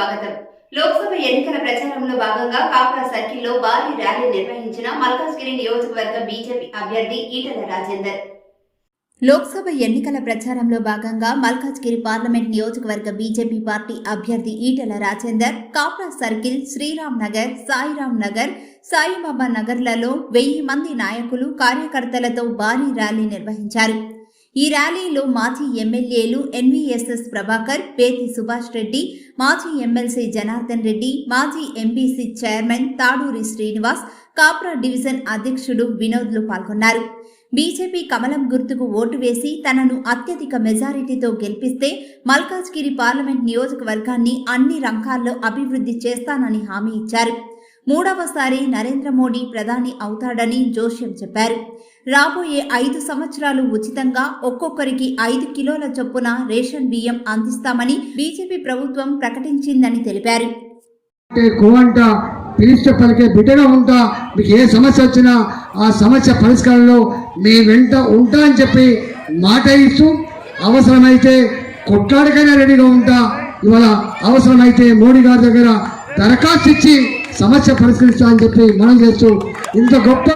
స్వాగతం. లోక్సభ ఎన్నికల ప్రచారంలో భాగంగా కాప్రా సర్కిల్లో భారీ ర్యాలీ నిర్వహించిన మల్కాజ్గిరి నియోజకవర్గ బీజేపీ అభ్యర్థి ఈటెల రాజేందర్. లోక్సభ ఎన్నికల ప్రచారంలో భాగంగా మల్కాజ్గిరి పార్లమెంట్ నియోజకవర్గ బీజేపీ పార్టీ అభ్యర్థి ఈటెల రాజేందర్ కాప్రా సర్కిల్, శ్రీరామ్ నగర్, సాయిరామ్ నగర్, సాయిబాబా నగర్లలో 1000 మంది నాయకులు, కార్యకర్తలతో భారీ ర్యాలీ నిర్వహించారు. ఈ ర్యాలీలో మాజీ ఎమ్మెల్యేలు ఎన్వీఎస్ఎస్ ప్రభాకర్, పేతి సుభాష్ రెడ్డి, మాజీ ఎమ్మెల్సీ జనార్దన్ రెడ్డి, మాజీ MPC chairman Taduri Srinivas, Kapra division అధ్యక్షుడు వినోద్లు పాల్గొన్నారు. బీజేపీ కమలం గుర్తుకు ఓటు వేసి తనను అత్యధిక మెజారిటీతో గెలిపిస్తే మల్కాజ్గిరి పార్లమెంట్ నియోజకవర్గాన్ని అన్ని రంగాల్లో అభివృద్ధి చేస్తానని హామీ ఇచ్చారు. 3వసారి నరేంద్ర మోడీ ప్రధాని అవుతాడని జోస్యం చెప్పారు. రాబోయే 5 సంవత్సరాలు ఉచితంగా ఒక్కొక్కరికి 5 కిలోల చొప్పున రేషన్ బియ్యం అందిస్తామని బీజేపీ ప్రభుత్వం ప్రకటించిందని తెలిపారు. పిలిస్తే పలికే బిడ్డగా ఉంటా, మీకు ఏ సమస్య వచ్చినా ఆ సమస్య పరిష్కారంలో మీ వెంట ఉంటా అని చెప్పి మాట ఇస్తూ, అవసరమైతే కొట్లాడికైనా రెడీగా ఉంటా. ఇవాళ అవసరమైతే మోడీ గారి దగ్గర దరఖాస్తు ఇచ్చి సమస్య పరిష్కరిస్తా అని చెప్పి మనం చేస్తూ ఇంత గొప్ప